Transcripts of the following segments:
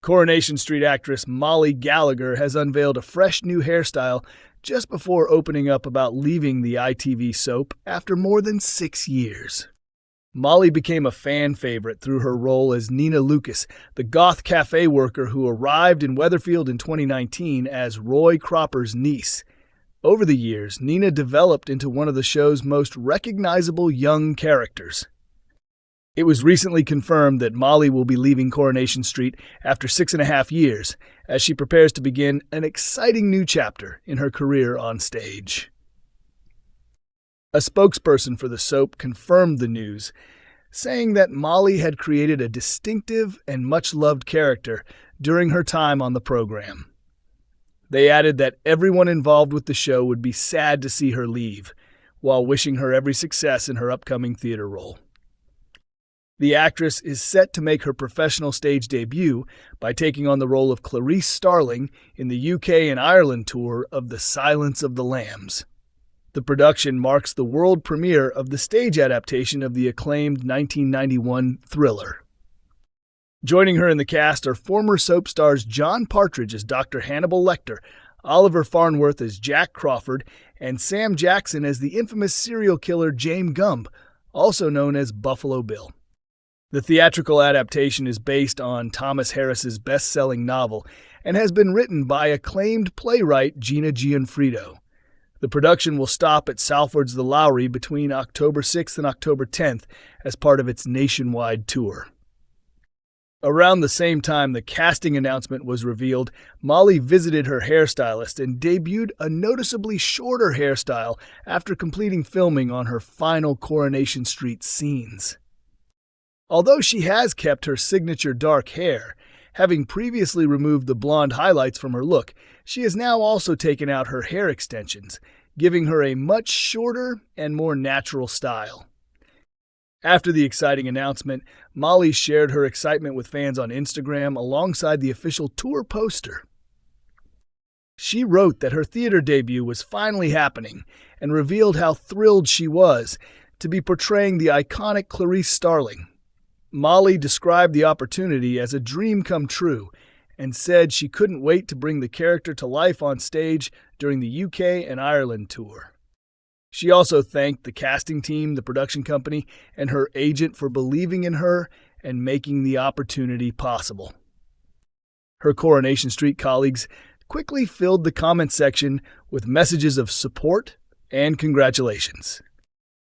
Coronation Street actress Molly Gallagher has unveiled a fresh new hairstyle just before opening up about leaving the ITV soap after more than 6 years. Molly became a fan favorite through her role as Nina Lucas, the goth cafe worker who arrived in Weatherfield in 2019 as Roy Cropper's niece. Over the years, Nina developed into one of the show's most recognizable young characters. It was recently confirmed that Molly will be leaving Coronation Street after 6.5 years, as she prepares to begin an exciting new chapter in her career on stage. A spokesperson for the soap confirmed the news, saying that Molly had created a distinctive and much-loved character during her time on the program. They added that everyone involved with the show would be sad to see her leave, while wishing her every success in her upcoming theater role. The actress is set to make her professional stage debut by taking on the role of Clarice Starling in the UK and Ireland tour of The Silence of the Lambs. The production marks the world premiere of the stage adaptation of the acclaimed 1991 thriller. Joining her in the cast are former soap stars John Partridge as Dr. Hannibal Lecter, Oliver Farnworth as Jack Crawford, and Sam Jackson as the infamous serial killer James Gumb, also known as Buffalo Bill. The theatrical adaptation is based on Thomas Harris's best-selling novel and has been written by acclaimed playwright Gina Gianfrido. The production will stop at Salford's The Lowry between October 6th and October 10th as part of its nationwide tour. Around the same time the casting announcement was revealed, Molly visited her hairstylist and debuted a noticeably shorter hairstyle after completing filming on her final Coronation Street scenes. Although she has kept her signature dark hair, having previously removed the blonde highlights from her look, she has now also taken out her hair extensions, giving her a much shorter and more natural style. After the exciting announcement, Molly shared her excitement with fans on Instagram alongside the official tour poster. She wrote that her theater debut was finally happening and revealed how thrilled she was to be portraying the iconic Clarice Starling. Molly described the opportunity as a dream come true and said she couldn't wait to bring the character to life on stage during the UK and Ireland tour. She also thanked the casting team, the production company, and her agent for believing in her and making the opportunity possible. Her Coronation Street colleagues quickly filled the comment section with messages of support and congratulations.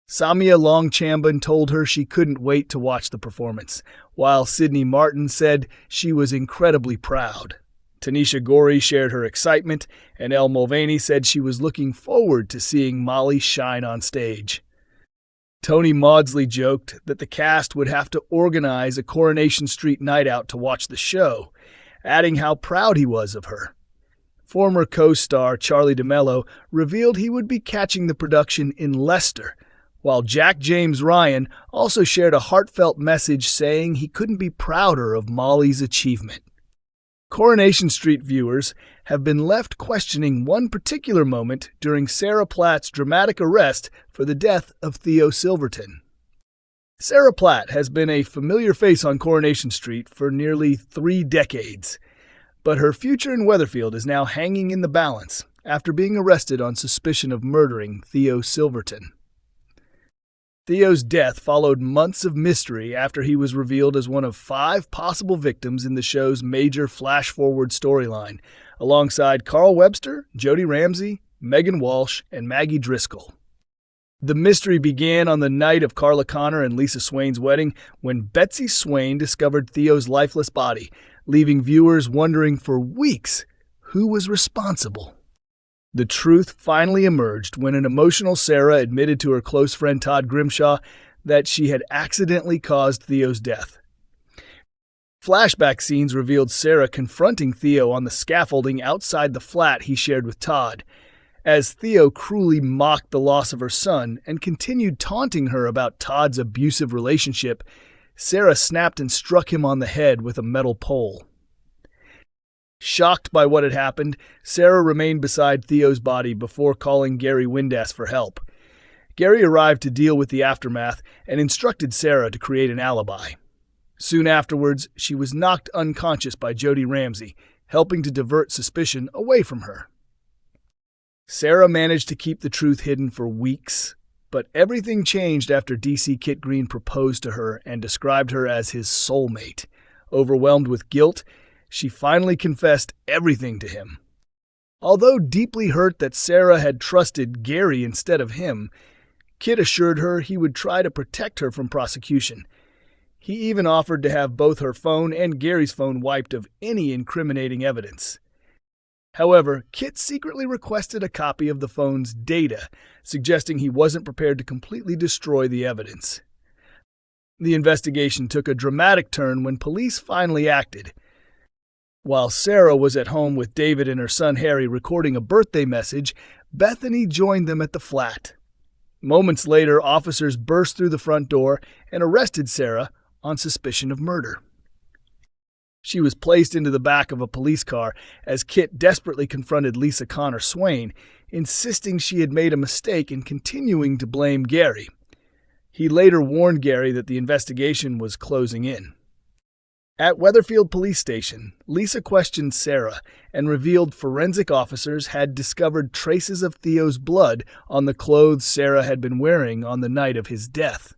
Samia Longchamban told her she couldn't wait to watch the performance, while Sydney Martin said she was incredibly proud. Tanisha Gorey shared her excitement, and Elle Mulvaney said she was looking forward to seeing Molly shine on stage. Tony Maudsley joked that the cast would have to organize a Coronation Street night out to watch the show, adding how proud he was of her. Former co-star Charlie DeMello revealed he would be catching the production in Leicester, while Jack James Ryan also shared a heartfelt message saying he couldn't be prouder of Molly's achievement. Coronation Street viewers have been left questioning one particular moment during Sarah Platt's dramatic arrest for the death of Theo Silverton. Sarah Platt has been a familiar face on Coronation Street for nearly 3 decades, but her future in Weatherfield is now hanging in the balance after being arrested on suspicion of murdering Theo Silverton. Theo's death followed months of mystery after he was revealed as one of 5 possible victims in the show's major flash-forward storyline, alongside Carl Webster, Jodie Ramsey, Megan Walsh, and Maggie Driscoll. The mystery began on the night of Carla Connor and Lisa Swain's wedding when Betsy Swain discovered Theo's lifeless body, leaving viewers wondering for weeks who was responsible. The truth finally emerged when an emotional Sarah admitted to her close friend Todd Grimshaw that she had accidentally caused Theo's death. Flashback scenes revealed Sarah confronting Theo on the scaffolding outside the flat he shared with Todd. As Theo cruelly mocked the loss of her son and continued taunting her about Todd's abusive relationship, Sarah snapped and struck him on the head with a metal pole. Shocked by what had happened, Sarah remained beside Theo's body before calling Gary Windass for help. Gary arrived to deal with the aftermath and instructed Sarah to create an alibi. Soon afterwards, she was knocked unconscious by Jody Ramsey, helping to divert suspicion away from her. Sarah managed to keep the truth hidden for weeks, but everything changed after DC Kit Green proposed to her and described her as his soulmate. Overwhelmed with guilt, she finally confessed everything to him. Although deeply hurt that Sarah had trusted Gary instead of him, Kit assured her he would try to protect her from prosecution. He even offered to have both her phone and Gary's phone wiped of any incriminating evidence. However, Kit secretly requested a copy of the phone's data, suggesting he wasn't prepared to completely destroy the evidence. The investigation took a dramatic turn when police finally acted. While Sarah was at home with David and her son Harry recording a birthday message, Bethany joined them at the flat. Moments later, officers burst through the front door and arrested Sarah on suspicion of murder. She was placed into the back of a police car as Kit desperately confronted Lisa Connor Swain, insisting she had made a mistake and continuing to blame Gary. He later warned Gary that the investigation was closing in. At Weatherfield Police Station, Lisa questioned Sarah and revealed forensic officers had discovered traces of Theo's blood on the clothes Sarah had been wearing on the night of his death.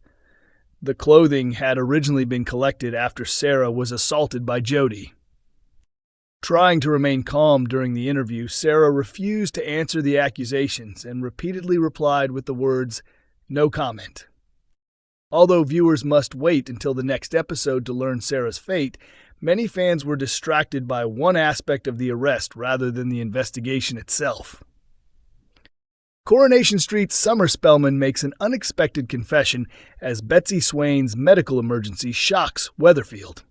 The clothing had originally been collected after Sarah was assaulted by Jody. Trying to remain calm during the interview, Sarah refused to answer the accusations and repeatedly replied with the words, "No comment." Although viewers must wait until the next episode to learn Sarah's fate, many fans were distracted by one aspect of the arrest rather than the investigation itself. Coronation Street's Summer Spellman makes an unexpected confession as Betsy Swain's medical emergency shocks Weatherfield.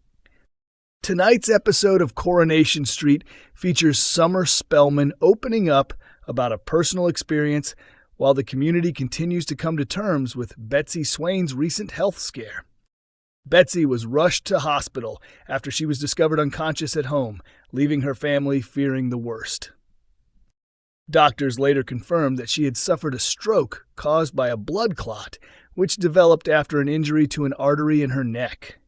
Tonight's episode of Coronation Street features Summer Spellman opening up about a personal experience while the community continues to come to terms with Betsy Swain's recent health scare. Betsy was rushed to hospital after she was discovered unconscious at home, leaving her family fearing the worst. Doctors later confirmed that she had suffered a stroke caused by a blood clot, which developed after an injury to an artery in her neck.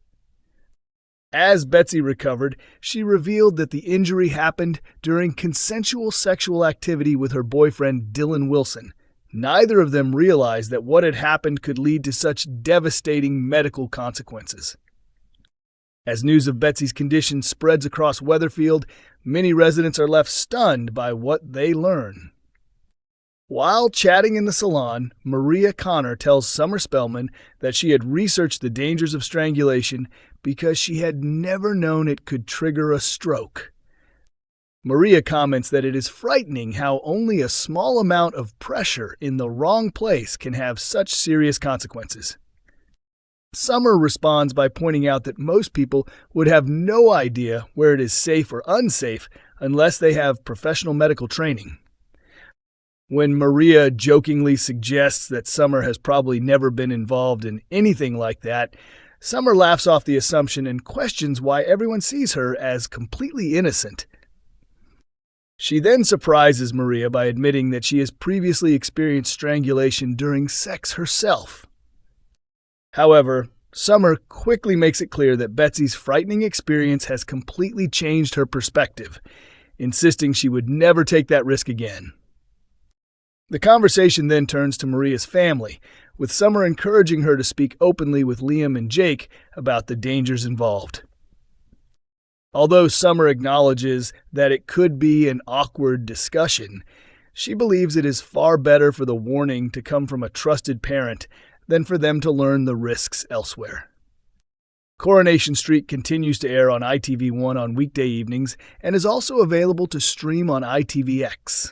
As Betsy recovered, she revealed that the injury happened during consensual sexual activity with her boyfriend Dylan Wilson. Neither of them realized that what had happened could lead to such devastating medical consequences. As news of Betsy's condition spreads across Weatherfield, many residents are left stunned by what they learn. While chatting in the salon, Maria Connor tells Summer Spellman that she had researched the dangers of strangulation because she had never known it could trigger a stroke. Maria comments that it is frightening how only a small amount of pressure in the wrong place can have such serious consequences. Summer responds by pointing out that most people would have no idea where it is safe or unsafe unless they have professional medical training. When Maria jokingly suggests that Summer has probably never been involved in anything like that, Summer laughs off the assumption and questions why everyone sees her as completely innocent. She then surprises Maria by admitting that she has previously experienced strangulation during sex herself. However, Summer quickly makes it clear that Betsy's frightening experience has completely changed her perspective, insisting she would never take that risk again. The conversation then turns to Maria's family, with Summer encouraging her to speak openly with Liam and Jake about the dangers involved. Although Summer acknowledges that it could be an awkward discussion, she believes it is far better for the warning to come from a trusted parent than for them to learn the risks elsewhere. Coronation Street continues to air on ITV1 on weekday evenings and is also available to stream on ITVX.